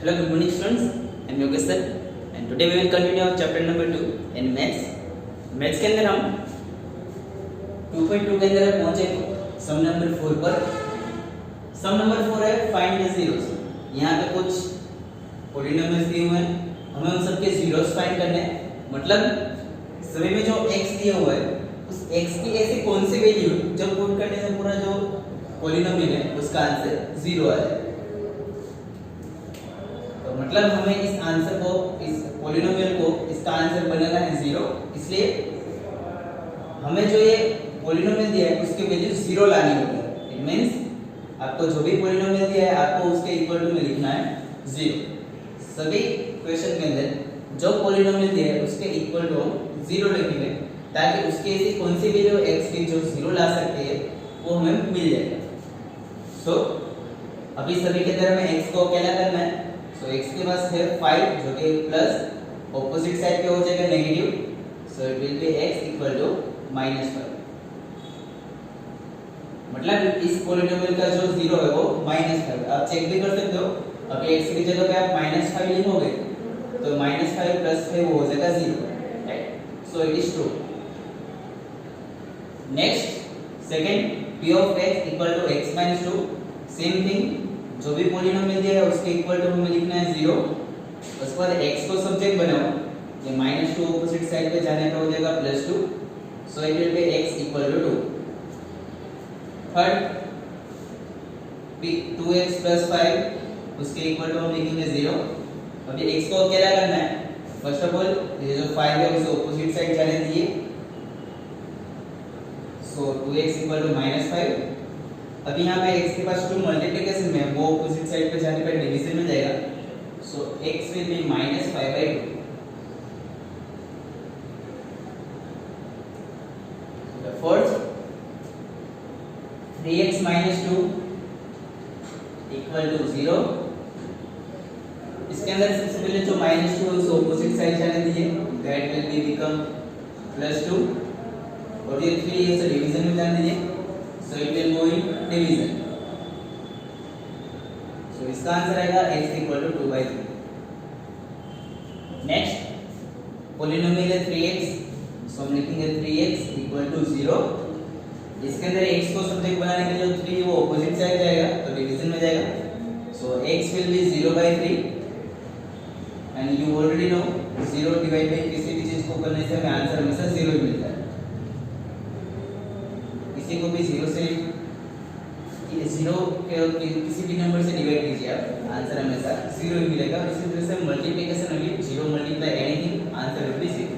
Hello, good morning students. I am Yogesh sir and today we will continue our chapter number 2 in maths. Maths के अंदर हम 2.2 के अंदर पहुंचे सम number 4 पर। सम नंबर 4 है फाइंड द जीरोस। यहाँ पे कुछ पॉलिनोमियल्स दिए हुए हैं, हमें उन सबके जीरोस फाइंड करने हैं। मतलब सभी में जो x दिया हुआ है उस x की ऐसी कौन सी वैल्यू जब पुट करने से पूरा जो पॉलिनोमियल है उसका आंसर 0 आ जाए। मतलब हमें इस आंसर को, इस पॉलिनोमियल को, इसका आंसर बनाना है 0। इसलिए हमें जो ये पॉलिनोमियल दिया है उसकी वैल्यू 0 लानी होगी। इट मींस आपको जो भी पॉलिनोमियल दिया है आपको उसके इक्वल टू में लिखना है 0। सभी क्वेश्चन के अंदर जो पॉलिनोमियल दिया है उसके इक्वल टू 0 लिखेंगे ताकि उसकी ऐसी कौन सी वैल्यू x की जो 0 ला सकती है वो हमें मिल जाएगा। सो अभी सभी के अंदर हमें x को क्या करना है। सो x के पास है 5 जो कि प्लस ऑपोजिट साइड पे हो जाएगा negative. So it will be x equal to -5। मतलब इस पॉलिनोमियल का जो 0 है वो -5। आप चेक भी कर सकते हो, अभी x की जगह पे आप -5 लिखोगे तो -5 प्लस 5 वो हो जाएगा 0, right. So it is true. Next second p of x equal to x - 2। Same thing, जो भी पॉलिनोमियल दिया है उसके इक्वल टू हमें लिखना है 0। उसके बाद x को सब्जेक्ट बनाओ, ये -2 ऑपोजिट साइड पे जाने पे हो जाएगा +2। So it will be x equal to 2। Third 2x + 5 उसके इक्वल टू हम लिखेंगे 0। अभी x को क्या करना है, फर्स्ट ऑफ ऑल ये जो 5 है उसे ऑपोजिट साइड जाने दीजिए। सो 2x इक्वल टू -5। अभी यहाँ पे x के पास 2 मल्टीप्लिकेशन में वो ऑपोजिट साइड पे जाने पर डिवीजन में जाएगा। So x will be -5/2। The fourth 3x - 2 equal to 0। इसके अंदर सबसे पहले जो -2 है उसे ऑपोजिट साइड जाने दीजिए, दैट विल बी बिकम +2 और ये 3 इसे डिवीजन में जाने दीजिए। So it will go in division. So इसका आंसर आएगा x equal to 2/3। Next polynomial है 3x, सो हम लिखेंगे 3x इक्वल टू 0। इसके अंदर x को सब्जेक्ट बनाने के लिए जो 3 वो ऑपोजिट साइड जाएगा तो डिवीजन में जाएगा। So x will be 0/3 and you already know 0 divide bye किसी भी चीज को करने से हमें आंसर हमेशा 0 ही मिलता है। इसी को भी 0 से 0 के किसी भी नंबर से डिवाइड कीजिए आप, आंसर हमेशा 0 ही मिलेगा। इसी तरह से मल्टीप्लिकेशन होगी 0 multiply anything, answer will be 0।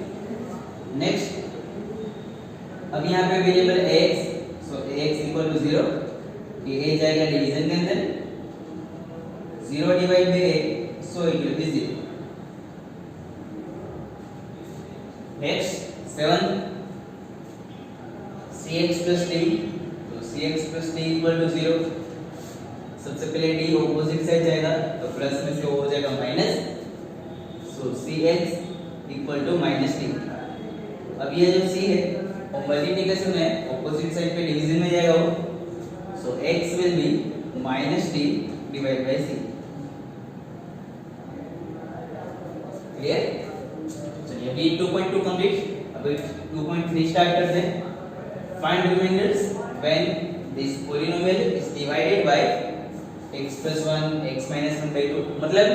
Next अब यहाँ पे variable x, so x equal to 0, ये a जाएगा डिवीजन के अंदर। 0 divide by a, so it will be 0। Next 7 cx + d, तो cx + d इक्वल टू 0। सबसे पहले d ऑपोजिट साइड जाएगा तो प्लस में से वो हो जाएगा minus. So cx equal to -d। अब ये जो c है वो मल्टीप्लिकेशन है, ऑपोजिट साइड पे डिवीजन में जाएगा वो। सो x will B -d divide by c। Clear? चलिए अभी 2.2 कंप्लीट। अभी 2.3 स्टार्ट करते हैं। Find remainders when this polynomial is divided by x + 1 x - 1/2। मतलब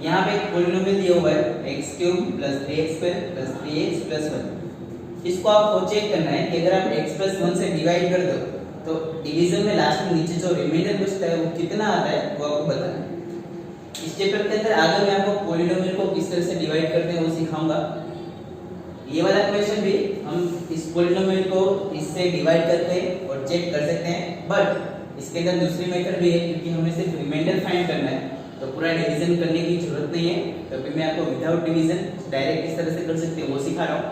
यहाँ पे एक polynomial दिया हुआ है x³ + 3x² + 3x + 1। इसको आपको चेक करना है कि अगर आप x + 1 से डिवाइड कर दो तो डिवीजन में लास्ट में नीचे जो रिमाइंडर बचता है वो कितना आता है वो आपको बताना है। इस चैप्टर के अंदर आगे मैं आपको polynomial को किस तरह से डिवाइड करते हैं वो सिखाऊंगा। ये वाला क्वेश्चन भी हम इस पॉलिनोमियल को इससे डिवाइड करके और चेक कर सकते हैं, बट इसके अंदर दूसरी मेथड भी है क्योंकि हमें सिर्फ रिमाइंडर फाइंड करना है तो पूरा डिवीजन करने की जरूरत नहीं है। तो अभी मैं आपको विदाउट डिवीजन डायरेक्ट किस तरह से कर सकते हैं वो सिखा रहा हूँ।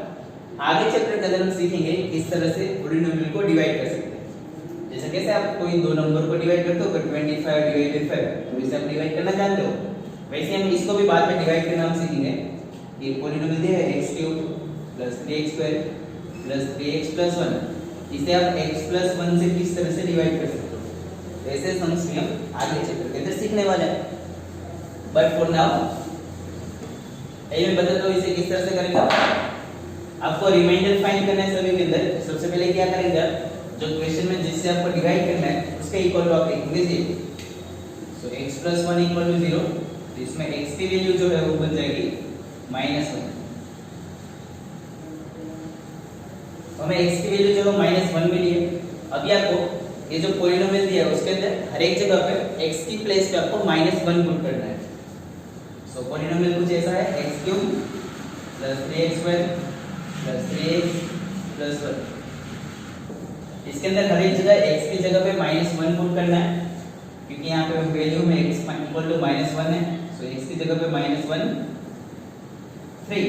आगे चैप्टर के अंदर हम सीखेंगे किस तरह से पॉलिनोमियल को डिवाइड कर सकते हैं। जैसे कैसे आप कोई दो नंबर को डिवाइड करते हो 25 डिवाइडेड 5, तो इसे आप डिवाइड करना जानते हो, वैसे हम इसको भी बाद में डिवाइड करना हम सीखेंगे। ये पॉलिनोमियल दिया है x³ + 3x² + 3x + 1, इसे आप x + 1 से किस तरह से डिवाइड कर सकते हो, वैसे सम्स भी हम आगे चैप्टर के अंदर सीखने वाले हैं। बट फॉर नाउ मैं बताता हूँ इसे किस तरह से करेंगे। आपको रिमाइंडर फाइंड करना है सभी के अंदर। सबसे पहले क्या करेंगे आप, जो क्वेश्चन में जिससे आपको डिवाइड करना है उसका इक्वल टू आप लिखेंगे 0। सो x + 1 = 0। तो इसमें x की वैल्यू जो है वो बन जाएगी -1। हमें x की वैल्यू जो है -1 मिली है। अभी आपको ये जो पॉलिनोमियल दिया है उसके अंदर हर एक जगह पे x की प्लेस पे आपको -1 पुट करना है। सो पॉलिनोमियल कुछ ऐसा है x³ + 3x² + 3x + 1। इसके अंदर हर एक जगह x की जगह पे -1 पुट करना है, क्योंकि यहाँ पे वैल्यू में x = -1 है। सो x की जगह पे -1 3,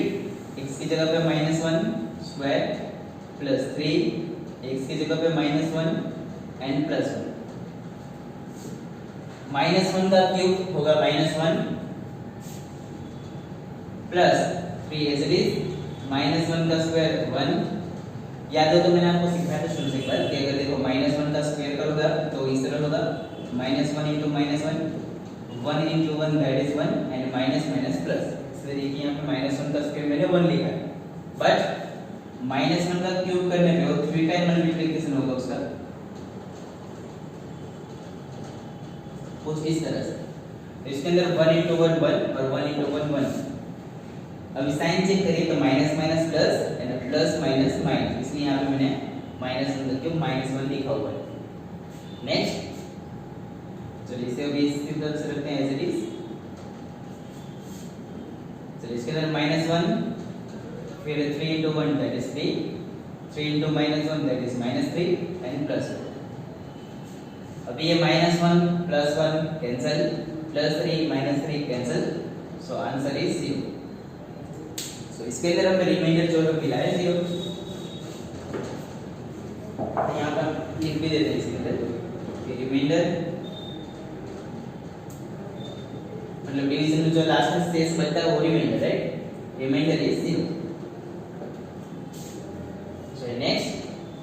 x की जगह पे -1 स्क्वायर प्लस 3, x की जगह पे -1 एंड प्लस 1। -1 का क्यूब होगा -1 प्लस 3 एज इट इज, -1 का स्क्वायर 1। याद हो तो मैंने आपको सिखाया था शुरू से एक बार कि अगर देखो -1 का स्क्वायर करोगे तो इस तरह होगा -1 * -1 1 * 1 that is 1 and minus minus plus. इसलिए देखिए यहाँ पे -1 का स्क्वायर मैंने 1 लिखा है, बट -1 का क्यूब करने पे वो 3 टाइम मल्टीप्लिकेशन होगा उसका कुछ इस तरह से। तो इसके अंदर 1 * 1 1 और 1 * 1 1। अब साइन चेक करिए तो minus minus plus and plus minus minus, इसलिए यहाँ पे मैंने -1 का क्यूब -1 लिखा हुआ है। नेक्स्ट चलिए इसे अभी इसकी तरफ से रखते हैं एज इट इज। चलिए इसके अंदर -1 फिर 3 * 1 that is 3, 3 * -1 that is -3 and plus 1। अभी ये -1 + 1 cancel, +3 -3 cancel, so answer is 0। सो इसके अंदर हमें रिमाइंडर जो है मिला है 0। यहाँ पर लिख भी देते हैं इसके अंदर रिमाइंडर मतलब डिवीजन में जो लास्ट में शेष बचता है वो reminder, right? Reminder is 0। So next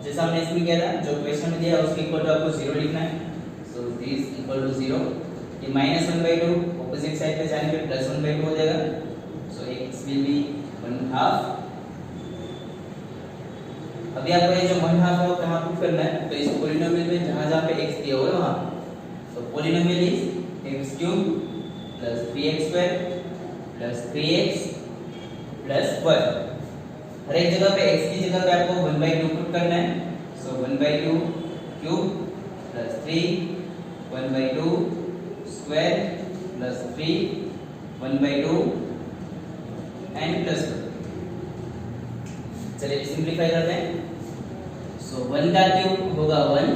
जैसा हमने इसमें किया था, जो क्वेश्चन में दिया उसके इक्वल टू आपको 0 लिखना है। So this equal to 0। ये -1/2 ऑपोजिट साइड पे जाने पे +1/2 हो जाएगा। So x will B 1/2। अभी आपको ये जो 1/2 है वो कहाँ पुट करना है, तो इस पॉलिनोमियल में जहाँ पे x दिया हुआ है वहाँ। तो polynomial is x³ + 3x² + 3x + 1। हर एक जगह पे x की जगह पे आपको 1/2 पुट करना है। सो 1/2 क्यूब + 3 1/2 स्क्वायर + 3 1/2 एंड प्लस 1। चलिए सिंपलीफाई करते हैं। सो 1 का क्यूब होगा 1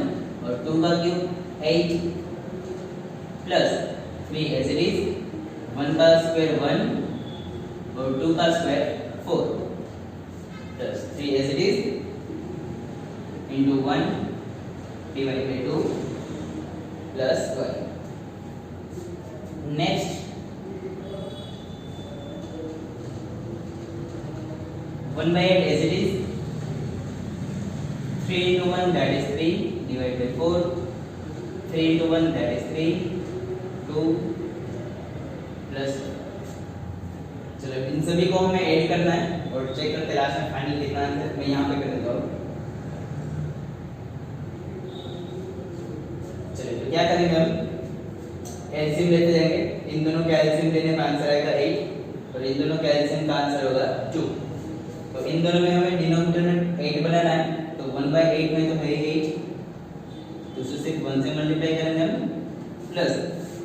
और 2 का cube 8 plus 3 as it is, 1 का स्क्वायर 1 और 2 का square 4 plus 3 as it is into 1 divide by 2 plus 1। Next 1/8 as it is, 3 * 1 that is 3 divided by 4, 3 * 1 that is 3, 2 plus 1। चलो इन सभी को हमें ऐड करना है और चेक करते लास्ट में फाइनल कितना आंसर। मैं यहाँ पे कर देता हूँ। चलिए तो क्या करेंगे हम, एलसीएम लेते जाएंगे। इन दोनों का एलसीएम लेने का आंसर आएगा 8 और इन दोनों का एलसीएम का आंसर होगा 2। तो इन दोनों में हमें डिनोमिनेटर में 8 बनाना है। तो 1/8 में तो है 8, तो उसे सिर्फ 1 से मल्टीप्लाई करेंगे हम, प्लस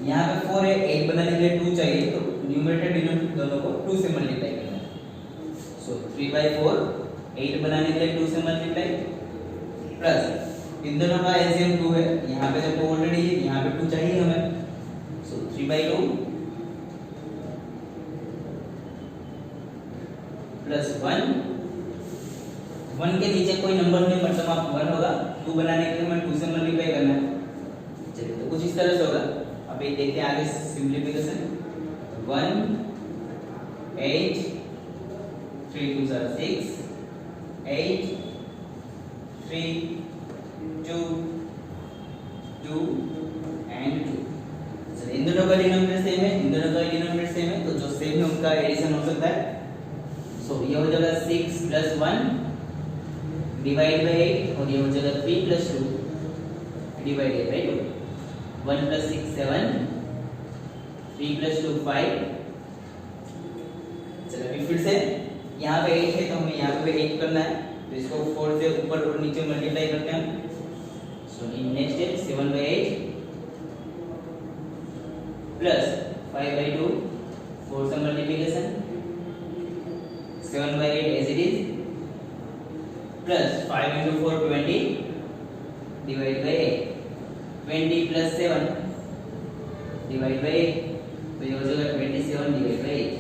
यहाँ पे 4 है, 8 बनाने के लिए 2 चाहिए, तो न्यूमरेटर डिनोमिनेटर दोनों को 2 से मल्टीप्लाई करना है। सो 3/4 8 बनाने के लिए 2 से मल्टीप्लाई, प्लस इन दोनों का एलसीएम 2 है, यहाँ पे जब ऑलरेडी है यहाँ पे 2 चाहिए हमें। सो 3/2 प्लस 1 के नीचे कोई नंबर नहीं, मतलब आप 1 होगा, 2 बनाने के लिए हमें 2 से मल्टीप्लाई करना है। चलिए तो कुछ इस तरह से होगा। अब ये देखते हैं आगे सिंपलीफिकेशन। 1 8 3 2 6 8 3 2 2 एंड 2। चलिए इन दोनों का डिनोमिनेटर सेम है, इन दोनों का डिनोमिनेटर मल्टीप्लिकेशन हो सकता है। सो ये हो जाएगा 6 + 1 डिवाइड बाय 8 और ये हो जाएगा 3 + 2 डिवाइडेड बाय 2। 1 + 6 7, 3 + 2 5। चलो अभी फिर से यहाँ पे 8 है तो हमें यहाँ पे 8 करना है, तो इसको 4 से ऊपर और नीचे मल्टीप्लाई करते हैं। So in next step 7/8 plus 5/2, 4 से multiplication 7/8 as it is plus 5 × 4 20 divide by 8, 20 + 7 divide by 8, तो ये हो जाएगा 27 डिवाइड बाय 8।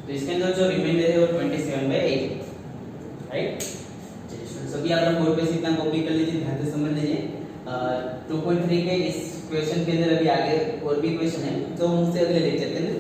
तो इसके अंदर जो रिमाइंडर है वो 27/8, राइट। चलिए स्टूडेंट्स अभी आप लोग बोर्ड पे से इतना कॉपी कर लीजिए, ध्यान से समझ लीजिए। 2.3 के इस क्वेश्चन के अंदर अभी आगे और भी क्वेश्चन है तो हम उससे अगले लेक्चर के अंदर